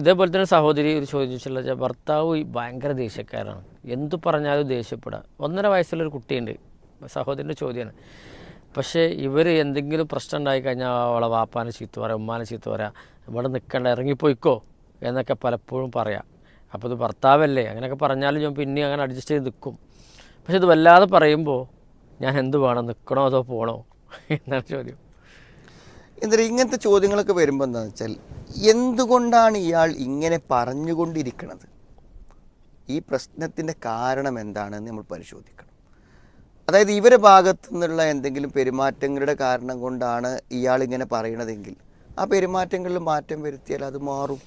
ഇതേപോലെ തന്നെ സഹോദരി ഒരു ചോദിച്ചിട്ടുള്ള ഭർത്താവ് ഭയങ്കര ദേഷ്യക്കാരാണ്, എന്തു പറഞ്ഞാലും ദേഷ്യപ്പെടുക. 1.5 വയസ്സുള്ളൊരു കുട്ടിയുണ്ട്. സഹോദരൻ്റെ ചോദ്യമാണ്. പക്ഷേ ഇവർ എന്തെങ്കിലും പ്രശ്നം ഉണ്ടായിക്കഴിഞ്ഞാൽ അവളെ വാപ്പാനെ ചീത്ത പറയാം, ഉമ്മാനെ ചീത്ത പറയാം, ഇവിടെ നിൽക്കണ്ട ഇറങ്ങിപ്പോയിക്കോ എന്നൊക്കെ പലപ്പോഴും പറയാം. അപ്പോൾ ഇത് ഭർത്താവല്ലേ, അങ്ങനെയൊക്കെ പറഞ്ഞാലും ഞാൻ പിന്നെ അങ്ങനെ അഡ്ജസ്റ്റ് ചെയ്ത് നിൽക്കും. പക്ഷെ ഇത് വല്ലാതെ പറയുമ്പോൾ ഞാൻ എന്ത് വേണം, നിൽക്കണോ അതോ പോകണോ എന്നാണ് ചോദ്യം. എന്തായാലും ഇങ്ങനത്തെ ചോദ്യങ്ങളൊക്കെ വരുമ്പോൾ എന്താണെന്ന് വെച്ചാൽ, എന്തുകൊണ്ടാണ് ഇയാൾ ഇങ്ങനെ പറഞ്ഞുകൊണ്ടിരിക്കുന്നത്, ഈ പ്രശ്നത്തിൻ്റെ കാരണം എന്താണെന്ന് നമ്മൾ പരിശോധിക്കണം. അതായത് ഇവരുടെ ഭാഗത്തു നിന്നുള്ള എന്തെങ്കിലും പെരുമാറ്റങ്ങളുടെ കാരണം കൊണ്ടാണ് ഇയാളിങ്ങനെ പറയണതെങ്കിൽ ആ പെരുമാറ്റങ്ങളിൽ മാറ്റം വരുത്തിയാൽ അത് മാറും.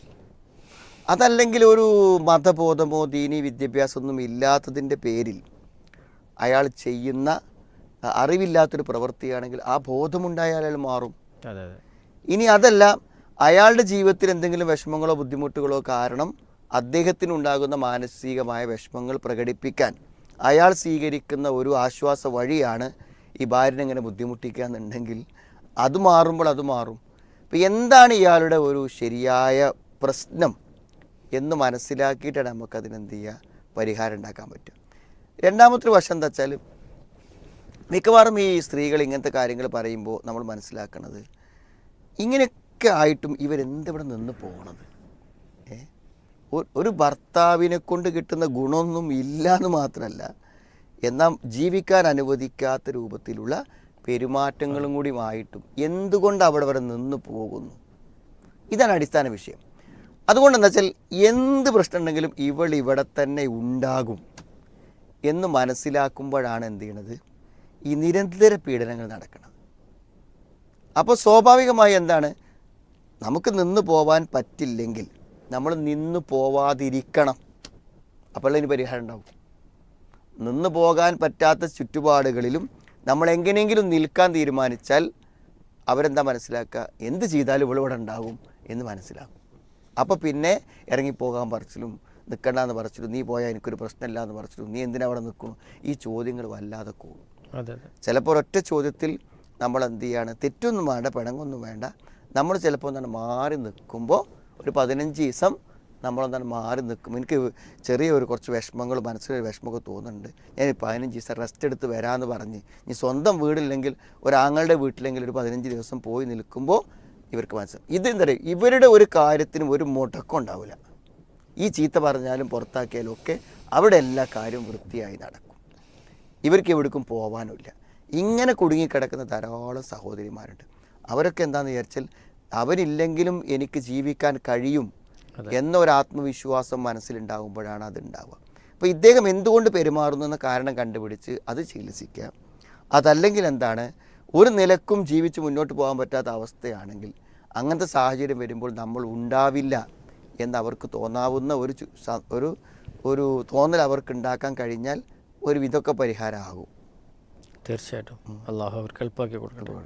അതല്ലെങ്കിൽ ഒരു മതബോധമോ ദീനീ വിദ്യാഭ്യാസമൊന്നും ഇല്ലാത്തതിൻ്റെ പേരിൽ അയാൾ ചെയ്യുന്ന അറിവില്ലാത്തൊരു പ്രവൃത്തിയാണെങ്കിൽ ആ ബോധമുണ്ടായാൽ അയാൾ മാറും. ഇനി അതല്ല, അയാളുടെ ജീവിതത്തിൽ എന്തെങ്കിലും വിഷമങ്ങളോ ബുദ്ധിമുട്ടുകളോ കാരണം അദ്ദേഹത്തിനുണ്ടാകുന്ന മാനസികമായ വിഷമങ്ങൾ പ്രകടിപ്പിക്കാൻ അയാൾ സ്വീകരിക്കുന്ന ഒരു ആശ്വാസ വഴിയാണ് ഈ ഭാര്യനെ ഇങ്ങനെ ബുദ്ധിമുട്ടിക്കുക എന്നുണ്ടെങ്കിൽ അത് മാറുമ്പോൾ അത് മാറും. അപ്പോൾ എന്താണ് ഇയാളുടെ ഒരു ശരിയായ പ്രശ്നം എന്ന് മനസ്സിലാക്കിയിട്ടാണ് നമുക്കതിനെന്ത് ചെയ്യുക, പരിഹാരം ഉണ്ടാക്കാൻ പറ്റും. രണ്ടാമത്തെ വശം എന്താ വെച്ചാൽ, മിക്കവാറും ഈ സ്ത്രീകൾ ഇങ്ങനത്തെ കാര്യങ്ങൾ പറയുമ്പോൾ നമ്മൾ മനസ്സിലാക്കുന്നത്, ഇങ്ങനെയൊക്കെ ആയിട്ടും ഇവരെന്തിവിടെ നിന്ന് പോകണത്, ഒരു ഭർത്താവിനെ കൊണ്ട് കിട്ടുന്ന ഗുണമൊന്നും ഇല്ല എന്ന് മാത്രമല്ല, എന്നാൽ ജീവിക്കാൻ അനുവദിക്കാത്ത രൂപത്തിലുള്ള പെരുമാറ്റങ്ങളും കൂടി ആയിട്ടും എന്തുകൊണ്ട് അവിടെ വരെ നിന്ന് പോകുന്നു, ഇതാണ് അടിസ്ഥാന വിഷയം. അതുകൊണ്ട് എന്താ വെച്ചാൽ, എന്ത് പ്രശ്നം ഉണ്ടെങ്കിലും ഇവൾ ഇവിടെ തന്നെ ഉണ്ടാകും എന്ന് മനസ്സിലാക്കുമ്പോഴാണ് എന്ത് ചെയ്യണത്, ഈ നിരന്തര പീഡനങ്ങൾ നടക്കണം. അപ്പോൾ സ്വാഭാവികമായി എന്താണ്, നമുക്ക് നിന്ന് പോവാൻ പറ്റില്ലെങ്കിൽ നമ്മൾ നിന്ന് പോവാതിരിക്കണം. അപ്പോൾ അതിന് പരിഹാരം ഉണ്ടാവും. നിന്ന് പോകാൻ പറ്റാത്ത ചുറ്റുപാടുകളിലും നമ്മൾ എങ്ങനെയെങ്കിലും നിൽക്കാൻ തീരുമാനിച്ചാൽ അവരെന്താ മനസ്സിലാക്കുക, എന്ത് ചെയ്താലും ഇവളിവിടെ ഉണ്ടാകും എന്ന് മനസ്സിലാക്കും. അപ്പോൾ പിന്നെ ഇറങ്ങിപ്പോകാൻ പറച്ചിലും നിൽക്കണ്ടെന്ന് പറച്ചിലും, നീ പോയാൽ എനിക്കൊരു പ്രശ്നമില്ല എന്ന് പറച്ചിലും, നീ എന്തിനാ അവിടെ നിൽക്കണം, ഈ ചോദ്യങ്ങൾ വല്ലാതെ കൂടും. ചിലപ്പോൾ ഒരൊറ്റ ചോദ്യത്തിൽ നമ്മൾ എന്ത് ചെയ്യാണ്, തെറ്റൊന്നും വേണ്ട, പിണങ്ങൊന്നും വേണ്ട, നമ്മൾ ചിലപ്പോൾ എന്താണ് മാറി നിൽക്കുമ്പോൾ ഒരു 15 ദിവസം നമ്മളെന്താണ് മാറി നിൽക്കും. എനിക്ക് ചെറിയൊരു കുറച്ച് വിഷമങ്ങൾ, മനസ്സിലൊരു വിഷമമൊക്കെ തോന്നുന്നുണ്ട്, ഞാൻ 15 ദിവസം റെസ്റ്റ് എടുത്ത് വരാമെന്ന് പറഞ്ഞ് ഇനി സ്വന്തം വീടില്ലെങ്കിൽ ഒരാങ്ങളുടെ വീട്ടിലെങ്കിൽ ഒരു 15 ദിവസം പോയി നിൽക്കുമ്പോൾ ഇവർക്ക് മനസ്സിലാവും. ഇതെന്താ പറയുക, ഇവരുടെ ഒരു കാര്യത്തിനും ഒരു മുടക്കം ഉണ്ടാവില്ല. ഈ ചീത്ത പറഞ്ഞാലും പുറത്താക്കിയാലും ഒക്കെ അവിടെ എല്ലാ കാര്യവും വൃത്തിയായി നടക്കും. ഇവർക്ക് എവിടേക്കും പോകാനുമില്ല. ഇങ്ങനെ കുടുങ്ങിക്കിടക്കുന്ന ധാരാളം സഹോദരിമാരുണ്ട്. അവരൊക്കെ എന്താണെന്ന് വിചാരിച്ചാൽ, അവരില്ലെങ്കിലും എനിക്ക് ജീവിക്കാൻ കഴിയും എന്നൊരു ആത്മവിശ്വാസം മനസ്സിലുണ്ടാകുമ്പോഴാണ് അതുണ്ടാവുക. അപ്പോൾ ഇദ്ദേഹം എന്തുകൊണ്ട് പെരുമാറുന്നു എന്ന കാരണം കണ്ടുപിടിച്ച് അത് ചികിത്സിക്കുക. അതല്ലെങ്കിൽ എന്താണ്, ഒരു നിലക്കും ജീവിച്ച് മുന്നോട്ട് പോകാൻ പറ്റാത്ത അവസ്ഥയാണെങ്കിൽ അങ്ങനത്തെ സാഹചര്യം വരുമ്പോൾ നമ്മൾ ഉണ്ടാവില്ല എന്നവർക്ക് തോന്നാവുന്ന ഒരു തോന്നൽ അവർക്ക് ഉണ്ടാക്കാൻ കഴിഞ്ഞാൽ ഒരു വിധമൊക്കെ പരിഹാരമാകും. തീർച്ചയായിട്ടും അള്ളാഹു അവർക്ക് എളുപ്പമാക്കി കൊടുക്കട്ടെ.